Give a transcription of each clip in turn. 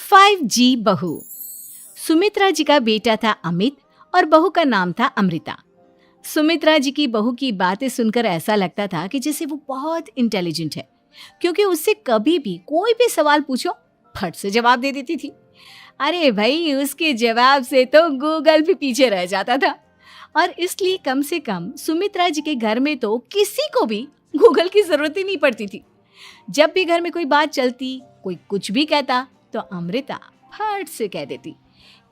5G बहू। सुमित्रा जी का बेटा था अमित और बहू का नाम था अमृता। सुमित्रा जी की बहू की बातें सुनकर ऐसा लगता था कि जैसे वो बहुत इंटेलिजेंट है, क्योंकि उससे कभी भी कोई भी सवाल पूछो फट से जवाब दे देती थी। अरे भाई, उसके जवाब से तो गूगल भी पीछे रह जाता था। और इसलिए कम से कम सुमित्रा जी के घर में तो किसी को भी गूगल की जरूरत ही नहीं पड़ती थी। जब भी घर में कोई बात चलती, कोई कुछ भी कहता, तो अमृता फट से कह देती,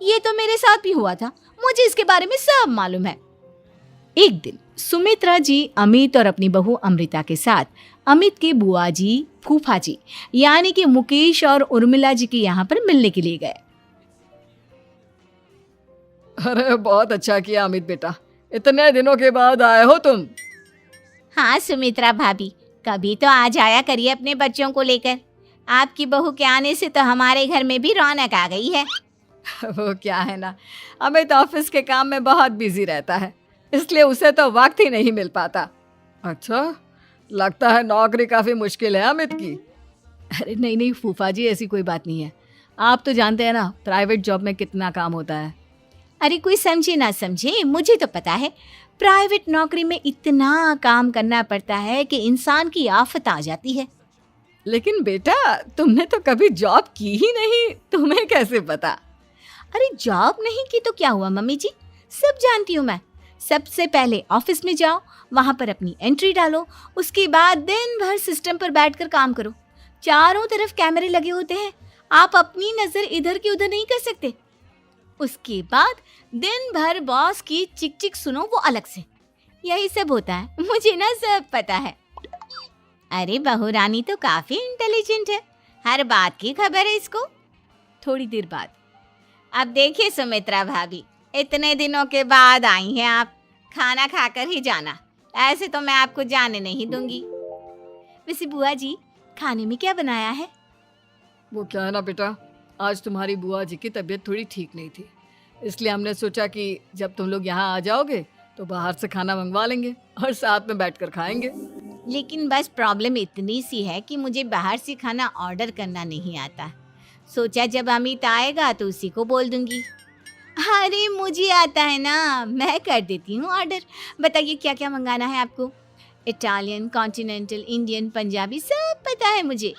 ये तो मेरे साथ भी हुआ था, मुझे इसके बारे में सब मालूम है। एक दिन सुमित्रा जी अमित और अपनी बहू अमृता के साथ अमित के बुआ जी, फूफा जी यानी कि मुकेश और उर्मिला जी के यहाँ पर मिलने के लिए गए। अरे बहुत अच्छा किया अमित बेटा, इतने दिनों के बाद आए हो तुम। हाँ सुमित्रा भाभी, कभी तो आ जाया करिए अपने बच्चों को लेकर। आपकी बहू के आने से तो हमारे घर में भी रौनक आ गई है। वो क्या है ना, अमित ऑफिस के काम में बहुत बिजी रहता है, इसलिए उसे तो वक्त ही नहीं मिल पाता। अच्छा, लगता है नौकरी काफी मुश्किल है अमित की। अरे नहीं नहीं फूफा जी, ऐसी कोई बात नहीं है। आप तो जानते हैं ना प्राइवेट जॉब में कितना काम होता है। अरे कोई समझे ना समझे, मुझे तो पता है प्राइवेट नौकरी में इतना काम करना पड़ता है कि इंसान की आफत आ जाती है। लेकिन बेटा, तुमने तो कभी जॉब की ही नहीं, तुम्हें कैसे पता? अरे जॉब नहीं की तो क्या हुआ मम्मी जी, सब जानती हूँ मैं। सबसे पहले ऑफिस में जाओ, वहां पर अपनी एंट्री डालो, उसके बाद दिन भर सिस्टम पर बैठकर काम करो। चारों तरफ कैमरे लगे होते हैं, आप अपनी नजर इधर की उधर नहीं कर सकते। उसके बाद दिन भर बॉस की चिक चिक सुनो, वो अलग से। यही सब होता है, मुझे ना सब पता है। अरे बहू रानी तो काफी इंटेलिजेंट है, हर बात की खबर है इसको। थोड़ी देर बाद, अब देखिए सुमित्रा भाभी, इतने दिनों के बाद आई हैं आप, खाना खाकर ही जाना, ऐसे तो मैं आपको जाने नहीं दूंगी। वैसे बुआ जी, खाने में क्या बनाया है? वो क्या है ना बेटा, आज तुम्हारी बुआ जी की तबीयत थोड़ी ठीक नहीं थी, इसलिए हमने सोचा कि जब तुम लोग यहाँ आ जाओगे तो बाहर से खाना मंगवा लेंगे और साथ में बैठकर खाएंगे। लेकिन बस प्रॉब्लम इतनी सी है कि मुझे बाहर से खाना ऑर्डर करना नहीं आता। सोचा जब अमित आएगा तो उसी को बोल दूंगी। अरे मुझे आता है ना, मैं कर देती हूँ ऑर्डर। बताइए क्या क्या मंगाना है आपको? इटालियन, कॉन्टिनेंटल, इंडियन, पंजाबी, सब पता है मुझे।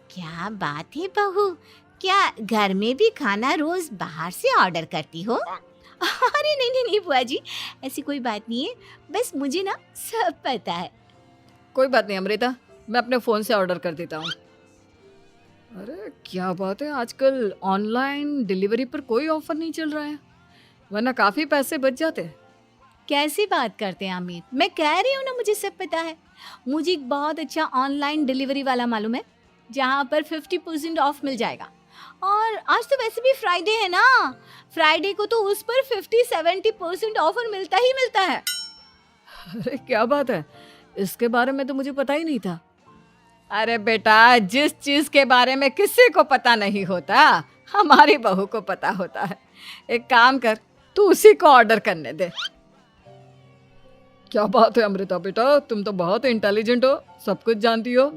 क्या बात है बहू, क्या घर में भी खाना रोज बाहर से ऑर्डर करती हो? अरे नहीं नहीं नहीं बुआ जी, ऐसी कोई बात नहीं है, बस मुझे ना सब पता है। कोई बात नहीं अमृता, मैं अपने फ़ोन से ऑर्डर कर देता हूँ। अरे क्या बात है, आजकल ऑनलाइन डिलीवरी पर कोई ऑफर नहीं चल रहा है, वरना काफ़ी पैसे बच जाते हैं। कैसी बात करते हैं अमित, मैं कह रही हूँ ना मुझे सब पता है। मुझे एक बहुत अच्छा ऑनलाइन डिलीवरी वाला मालूम है, जहाँ पर 50% ऑफ मिल जाएगा। और आज तो वैसे भी फ्राइडे है ना, फ्राइडे को तो उस पर 50-70% ऑफर मिलता ही मिलता है। अरे क्या बात है, इसके बारे में तो मुझे पता ही नहीं था। अरे बेटा, जिस चीज़ के बारे में किसी को पता नहीं होता, हमारी बहू को पता होता है। एक काम कर, तू उसी को ऑर्डर करने दे। क्या बात है अमृता बेटा, तुम तो बहुत इंटेलिजेंट हो, सब कुछ जानती हो।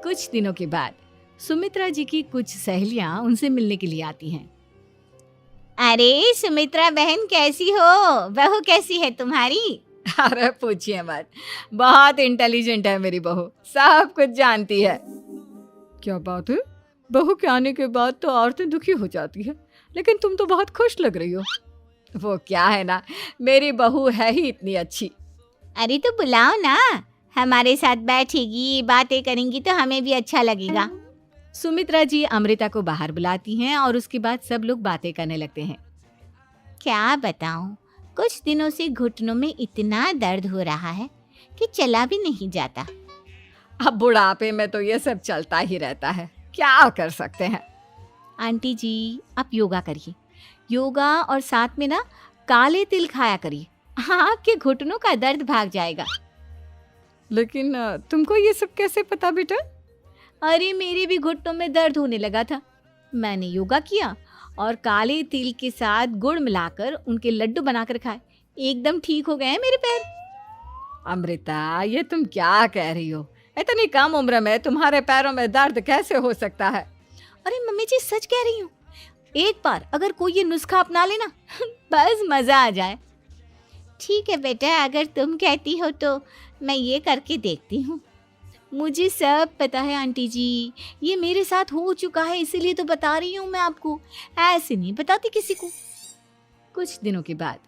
कुछ दिनों के बाद सुमित्रा जी की कुछ सहेलियां उनसे मिलने के लिए आती हैं। अरे सुमित्रा बहन कैसी हो, बहू कैसी है तुम्हारी? अरे पूछिए मत, बहुत इंटेलिजेंट है मेरी बहू, सब कुछ जानती है। क्या बात है, बहू के आने के बाद तो औरतें दुखी हो जाती है, लेकिन तुम तो बहुत खुश लग रही हो। वो क्या है ना, मेरी बहू है ही इतनी अच्छी। अरे तो बुलाओ ना, हमारे साथ बैठेगी, बातें करेंगी तो हमें भी अच्छा लगेगा। सुमित्रा जी अमृता को बाहर बुलाती हैं और उसके बाद सब लोग बातें करने लगते हैं। क्या बताऊं, कुछ दिनों से घुटनों में इतना दर्द हो रहा है कि चला भी नहीं जाता। अब बुढ़ापे में तो ये सब चलता ही रहता है, क्या कर सकते हैं। आंटी जी, आप योगा करिए, योगा और साथ में ना काले तिल खाया करिए, आपके घुटनों का दर्द भाग जाएगा। लेकिन तुमको ये सब कैसे पता बेटा? अरे मेरे भी घुटनों में दर्द होने लगा था, मैंने योगा किया और काले तिल के साथ गुड़ मिलाकर उनके लड्डू बनाकर खाए, एकदम ठीक हो गए हैं मेरे पैर। अमृता, ये तुम क्या कह रही हो? इतनी कम उम्र में तुम्हारे पैरों में दर्द कैसे हो सकता है? अरे मम्मी जी सच कह रही हूँ, एक बार अगर कोई ये नुस्खा अपना लेना बस मजा आ जाए। ठीक है बेटा, अगर तुम कहती हो तो मैं ये करके देखती हूँ। मुझे सब पता है आंटी जी, ये मेरे साथ हो चुका है, इसीलिए तो बता रही हूँ मैं आपको, ऐसे नहीं बताती किसी को। कुछ दिनों के बाद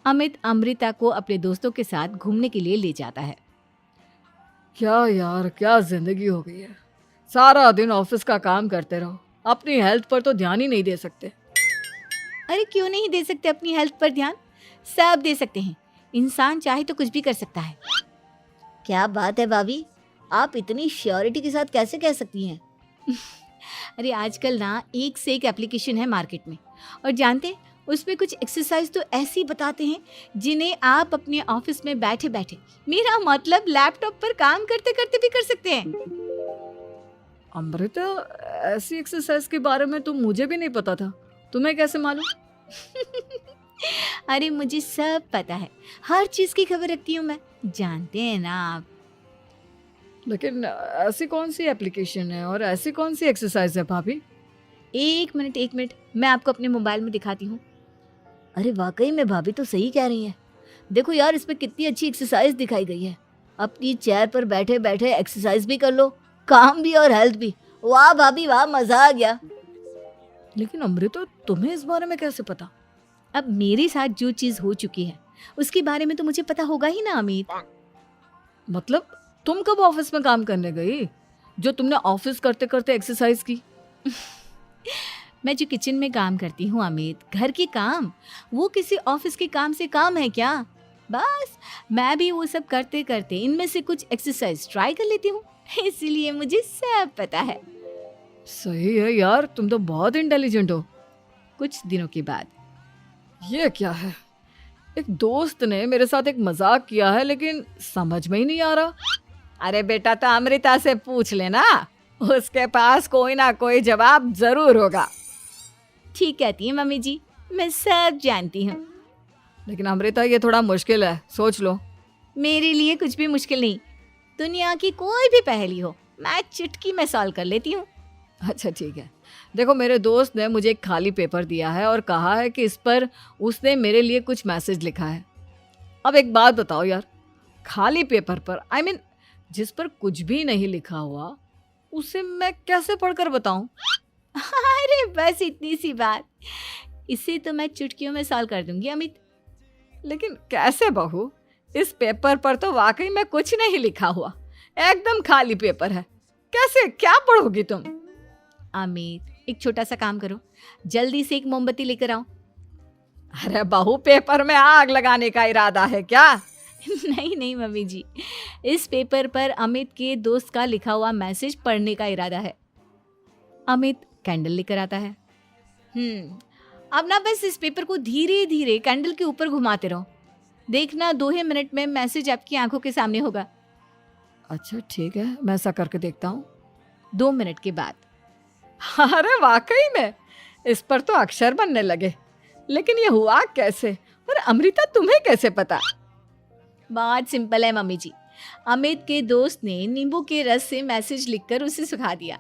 अमित अमृता को अपने दोस्तों के साथ घूमने के लिए ले जाता है। क्या यार, क्या जिंदगी हो गई है। सारा दिन ऑफिस का काम करते रहो, अपनी हेल्थ पर तो ध्यान ही नहीं दे सकते। अरे क्यों नहीं दे सकते अपनी हेल्थ पर ध्यान? सब दे सकते हैं, इंसान चाहे तो कुछ भी कर सकता है। क्या बात है भाभी, आप इतनी श्योरिटी के साथ कैसे कह सकती हैं? अरे आजकल ना एक से एक एप्लीकेशन है मार्केट में, और जानते हैं उसमें कुछ एक्सरसाइज तो ऐसी बताते हैं जिन्हें आप अपने ऑफिस में बैठे बैठे, मेरा मतलब लैपटॉप पर काम करते करते भी कर सकते हैं। अमृता, ऐसी एक्सरसाइज के बारे में तो मुझे भी नहीं पता था, तुम्हें कैसे मालूम? अरे मुझे सब पता है, हर चीज की खबर रखती हूँ मैं, जानते हैं ना आप। लेकिन ऐसी कौन सी एप्लीकेशन है और ऐसी कौन सी एक्सरसाइज है भाभी? एक मिनट, मैं आपको अपने मोबाइल में दिखाती हूँ। अरे वाकई में भाभी तो सही कह रही हैं। देखो यार, इसमें कितनी अच्छी एक्सरसाइज दिखाई गई है। अपनी चेयर पर बैठे बैठे एक्सरसाइज भी कर लो, काम भी और हेल्थ भी। वाह भाभी वाह, मजा आ गया। लेकिन अमृता, तुम्हें इस बारे में कैसे पता? अब मेरे साथ जो चीज हो चुकी है उसके बारे में तो मुझे पता होगा ही ना अमित। मतलब तुम कब ऑफिस में काम करने गई जो तुमने ऑफिस करते करते एक्सरसाइज की? मैं जो किचन में काम करती हूँ अमित, घर के काम, वो किसी ऑफिस के काम से काम है क्या? बस मैं भी वो सब करते करते इनमें से कुछ एक्सरसाइज ट्राई कर लेती हूँ, इसीलिए मुझे सब पता है। सही है यार, तुम तो बहुत इंटेलिजेंट हो। कुछ दिनों के बाद ये क्या है, एक दोस्त ने मेरे साथ एक मजाक किया है लेकिन समझ में ही नहीं आ रहा। अरे बेटा, तो अमृता से पूछ लेना, उसके पास कोई ना कोई जवाब जरूर होगा। ठीक कहती है मम्मी जी, मैं सब जानती हूँ। लेकिन अमृता, ये थोड़ा मुश्किल है, सोच लो। मेरे लिए कुछ भी मुश्किल नहीं, दुनिया की कोई भी पहेली हो मैं चुटकी में सॉल्व कर लेती हूँ। अच्छा ठीक है, देखो मेरे दोस्त ने मुझे एक खाली पेपर दिया है और कहा है कि इस पर उसने मेरे लिए कुछ मैसेज लिखा है। अब एक बात बताओ यार, खाली पेपर पर, आई मीन जिस पर कुछ भी नहीं लिखा हुआ, उसे मैं कैसे पढ़कर बताऊं? अरे बस इतनी सी बात, इसे तो मैं चुटकियों में सॉल्व कर दूंगी अमित। लेकिन कैसे बहू, इस पेपर पर तो वाकई में कुछ नहीं लिखा हुआ, एकदम खाली पेपर है, कैसे, क्या पढ़ोगी तुम? अमित, एक छोटा सा काम करो, जल्दी से एक मोमबत्ती लेकर आओ। अरे बहू, पेपर में आग लगाने का इरादा है क्या? नहीं मम्मी जी, इस पेपर पर अमित के दोस्त का लिखा हुआ मैसेज पढ़ने का इरादा है। अमित कैंडल लेकर आता है। अब ना बस इस पेपर को धीरे धीरे कैंडल के ऊपर घुमाते रहो, देखना 2 ही मिनट में मैसेज आपकी आंखों के सामने होगा। अच्छा ठीक है, मैं ऐसा करके देखता हूँ। 2 मिनट के बाद, अरे वाकई में इस पर तो अक्षर बनने लगे, लेकिन ये हुआ कैसे? और अमृता, तुम्हें कैसे पता? बहुत सिंपल है मम्मी जी, अमित के दोस्त ने नींबू के रस से मैसेज लिखकर उसे सुखा दिया।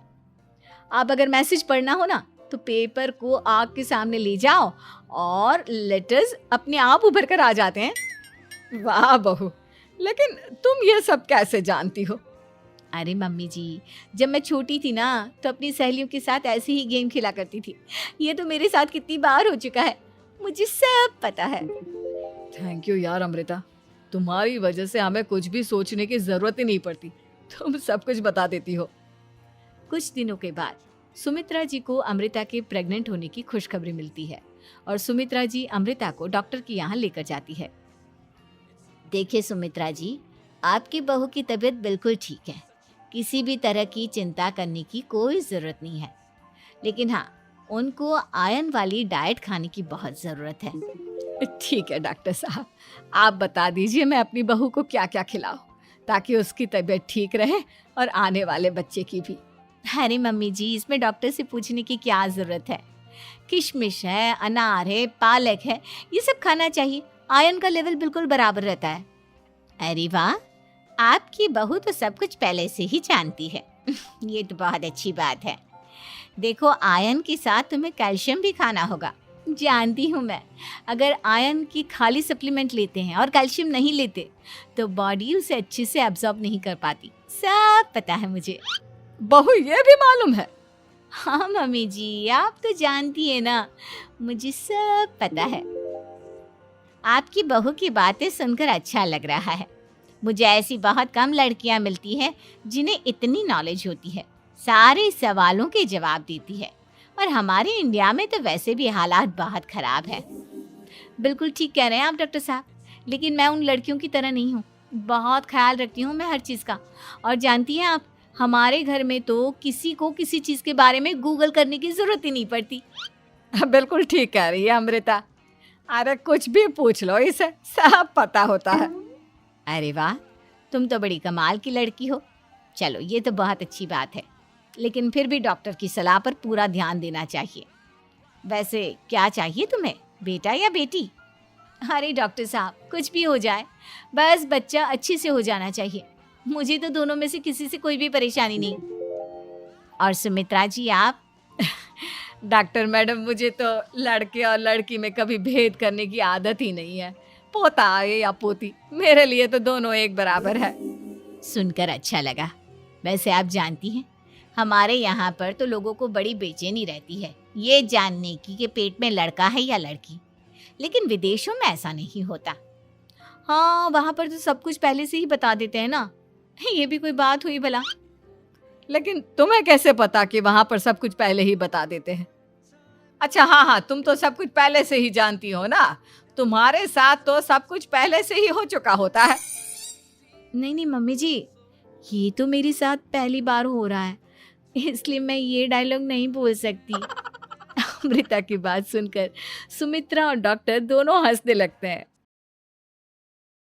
अब अगर मैसेज पढ़ना हो ना तो पेपर को आग के सामने ले जाओ और लेटर्स अपने आप उभर कर आ जाते हैं। वाह बहू, लेकिन तुम ये सब कैसे जानती हो? अरे मम्मी जी, जब मैं छोटी थी ना तो अपनी सहेलियों के साथ ऐसे ही गेम खेला करती थी। ये तो मेरे साथ कितनी बार हो चुका है, मुझे सब पता है। थैंक यू यार अमृता, तुम्हारी वजह से हमें कुछ भी सोचने की जरूरत ही नहीं पड़ती, तुम सब कुछ बता देती हो। कुछ दिनों के बाद सुमित्रा जी को अमृता के प्रेग्नेंट होने की खुशखबरी मिलती है और सुमित्रा जी अमृता को डॉक्टर के यहाँ लेकर जाती है। देखिए सुमित्रा जी, आपकी बहू की तबीयत बिल्कुल ठीक है, किसी भी तरह की चिंता करने की कोई ज़रूरत नहीं है। लेकिन हाँ, उनको आयरन वाली डाइट खाने की बहुत ज़रूरत है। ठीक है डॉक्टर साहब, आप बता दीजिए मैं अपनी बहू को क्या क्या खिलाऊं ताकि उसकी तबीयत ठीक रहे और आने वाले बच्चे की भी। अरे मम्मी जी, इसमें डॉक्टर से पूछने की क्या ज़रूरत है, किशमिश है, अनार है, पालक है, ये सब खाना चाहिए, आयरन का लेवल बिल्कुल बराबर रहता है। अरे वाह, आपकी बहू तो सब कुछ पहले से ही जानती है। ये तो बहुत अच्छी बात है। देखो, आयरन के साथ तुम्हें कैल्शियम भी खाना होगा। जानती हूँ मैं, अगर आयरन की खाली सप्लीमेंट लेते हैं और कैल्शियम नहीं लेते तो बॉडी उसे अच्छे से एब्जॉर्ब नहीं कर पाती। सब पता है मुझे। बहू ये भी मालूम है? हाँ मम्मी जी, आप तो जानती है ना, मुझे सब पता है। आपकी बहू की बातें सुनकर अच्छा लग रहा है। मुझे ऐसी बहुत कम लड़कियां मिलती हैं जिन्हें इतनी नॉलेज होती है, सारे सवालों के जवाब देती है। और हमारे इंडिया में तो वैसे भी हालात बहुत ख़राब है। बिल्कुल ठीक कह रहे हैं आप डॉक्टर साहब, लेकिन मैं उन लड़कियों की तरह नहीं हूँ। बहुत ख्याल रखती हूँ मैं हर चीज़ का। और जानती हैं आप, हमारे घर में तो किसी को किसी चीज़ के बारे में गूगल करने की ज़रूरत ही नहीं पड़ती। बिल्कुल ठीक कह रही है अमृता। अरे कुछ भी पूछ लो, इसे सब पता होता है। अरे वाह, तुम तो बड़ी कमाल की लड़की हो। चलो, ये तो बहुत अच्छी बात है, लेकिन फिर भी डॉक्टर की सलाह पर पूरा ध्यान देना चाहिए। वैसे क्या चाहिए तुम्हें, बेटा या बेटी? अरे डॉक्टर साहब, कुछ भी हो जाए, बस बच्चा अच्छे से हो जाना चाहिए। मुझे तो दोनों में से किसी से कोई भी परेशानी नहीं। और सुमित्रा जी, आप? डॉक्टर मैडम, मुझे तो लड़के और लड़की में कभी भेद करने की आदत ही नहीं है। पोता आए या पोती, मेरे लिए तो दोनों एक बराबर है। सुनकर अच्छा लगा। वैसे आप जानती हैं, हमारे यहाँ पर तो लोगों को बड़ी बेचैनी रहती है ये जानने की कि पेट में लड़का है या लड़की, लेकिन विदेशों में ऐसा नहीं होता। हाँ, वहाँ पर तो सब कुछ पहले से ही बता देते हैं ना। ये भी कोई बात हुई भला? लेकिन तुम्हें कैसे पता कि वहां पर सब कुछ पहले ही बता देते हैं? अच्छा हाँ, तुम तो सब कुछ पहले से ही जानती हो ना। तुम्हारे साथ तो सब कुछ पहले से ही हो चुका होता है। नहीं मम्मी जी, ये तो मेरे साथ पहली बार हो रहा है, इसलिए मैं ये डायलॉग नहीं बोल सकती। अमृता की बात सुनकर सुमित्रा और डॉक्टर दोनों हंसने लगते हैं।